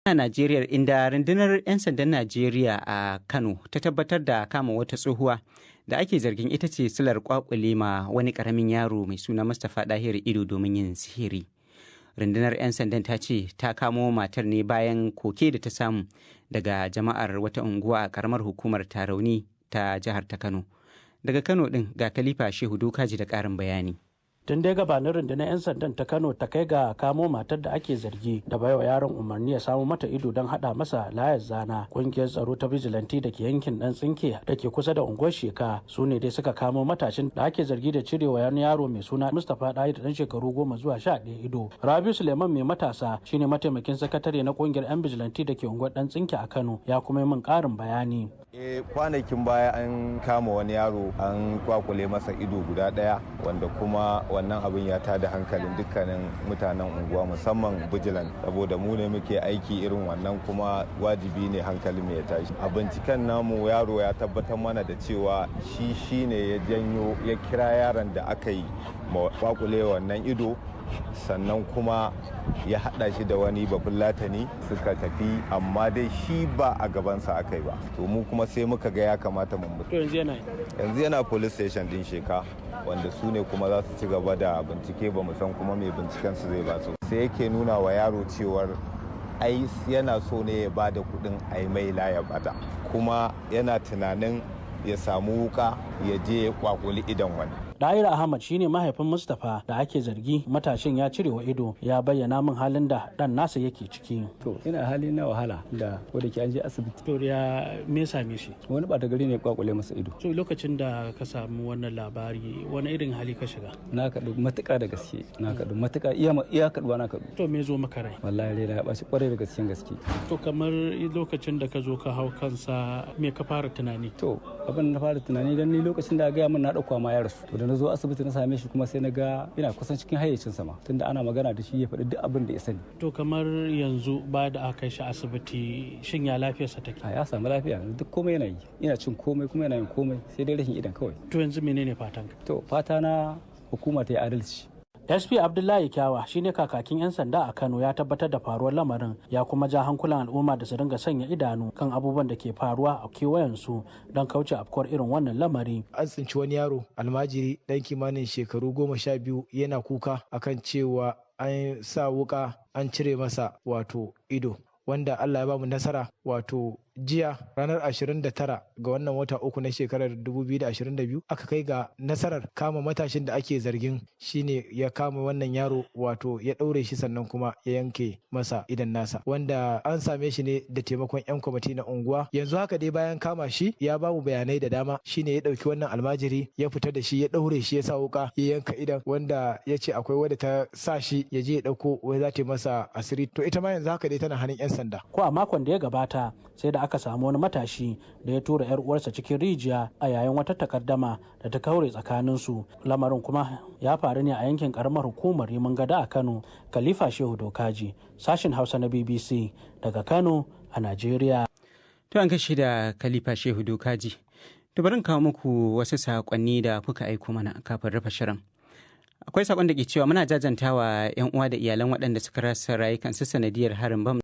A Najeriya, inda rundunar 'yan sandan Najeriya a Kano ta tabbatar da kama wata tsohuwa da ake zargin ita ce silar kwakule ma wani karamin yaro mai suna Mustapha Dahiru ido domin yin sihiri. Rundunar 'yan sandan ta ce ta kamo matar ne bayan koke da ta samu daga jama'ar wata unguwa a karamar hukumar Tarauni ta jihar ta Kano. Daga Kano din ga Khalifa Shehu Dokaji da ƙarin bayani. Tun dai gabanin rundunar 'yan sandan ta Kano ta kai ga kamo matar da ake zargi da baiwa yaron umarni ya samu mata ido don hada masa layar zana. Kungiyar tsaro ta vigilante da ke yankin dan tsinke da ke kusa da unguwar Sheka su ne dai suka kamo matashin da ake zargi da cirewa wani yaro mai suna Mustapha Dahiru da dan shekaru 10 zuwa 11 ido. Rabiu Suleiman mai matasa shine mataimakin sakatare na kungiyar 'yan vigilante da ke unguwar dan tsinke a Kano ya kuma yi min karin bayani. Kwanakin baya an kama wani yaro an kwakule masa ido guda daya wanda kuma wannan abin ya tada hankalin dukkanin mutanen unguwa musamman bijilan saboda mu ne muke aiki irin wannan kuma wajibi ne hankalin mu ya tashi. A binciken namu yaro ya tabbatar mana da cewa shi ne ya janyo ya kira yaron da aka yi kwakule wannan ido sannan kuma ya hada shi da wani bafulatani suka tafi amma dai shi ba a gabansa aka yi ba to mu kuma sai muka ga ya kamata mu mutu. Yanzu yana police station din Sheka wanda su ne kuma za su ci gaba da bincike ba mu san kuma mai binciken su zai ba su sai yake nuna wa yaro cewar ai yana so ne ya ba da kudin ai mai laya bata kuma yana tunanin ya samu wuka ya je ya kwakuli idan wani. Dahiru Ahmad shine mahaifin Mustapha da ake zargi matashin ya cire wa ido ya bayyana min halin da dan nasa yake ciki. To ina hali na wahala da ko da ke an je asibiti. To ya me same shi? Wani bata gari ne kwakule masa ido. To lokacin da ka samu wannan labari wani irin hali ka shiga? Na kaɗu matuƙa da gaske. Na kaɗu matuƙa iya kaɗuwa na kaɗu. To me zo maka rai? Wallahi rai ya ɓaci ƙwarai da gaske. To kamar lokacin da ka zo ka hau kansa me ka fara tunani? To abin na fara tunani dan ni lokacin da gaya min na ɗauka ma ya rasu. To da na zo asibiti na same shi kuma sai na ga ina kusan cikin hayyacin sama tunda ana magana da shi ya faɗi duk abin da ya sani. To kamar yanzu ba da aka kai shi asibiti shin ya lafiyarsa take? Ya samu lafiya duk komai yana yi ina cin komai kuma yana yin komai sai dai rashin idan kawai. To yanzu menene fatan ka? To fata na hukuma ta yi adalci. SP Abdullahi Kyawa shine kakakin 'yan sanda a Kano ya tabbatar da faruwar lamarin ya kuma ja hankulan al'umma da su dinga sanya idanu kan abubuwan da ke faruwa a kewayensu don kauce afkuwar irin wannan lamari. An tsinci wani yaro almajiri dan kimanin shekaru 12 yana kuka akan cewa an sa wuka an cire masa wato ido wanda Allah ya bamu nasara wato jiya ranar 29 ga wannan wata uku na shekarar 2022 aka kai ga nasarar kama matashin da ake zargin shine ya kama wannan yaro wato ya ɗaure shi sannan kuma ya yanke masa idan nasa wanda an same shi ne da taimakon 'yan kwamiti na unguwa. Yanzu haka dai bayan kama shi ya bamu bayanai da dama shine ya ɗauki wannan almajiri ya fita da shi ya ɗaure shi ya sa wuka ya yanka idan wanda ya ce akwai wadda ta sa shi ya je ya ɗauko wai za ta masa asiri to ita ma yanzu haka dai tana hannun 'yan sanda. Ko a makon da ya gabata sai da aka samu wani matashi da ya tura 'yar uwarsa cikin rijiya a yayin wata takaddama da ta kaure tsakaninsu. Lamarin kuma ya faru ne a yankin karamar hukumar Rimin Gada a Kano. Khalifa Shehu Dokaji, sashin Hausa na BBC daga Kano a Najeriya. To an gashi da Khalifa Shehu Dokaji. To bari kawo muku wasu saƙonni da kuka aiko mana kafin rufe shirin. Akwai saƙon da ke cewa muna jajantawa 'yan uwa da iyalan waɗanda suka rasa rayukansu sanadiyar harin bam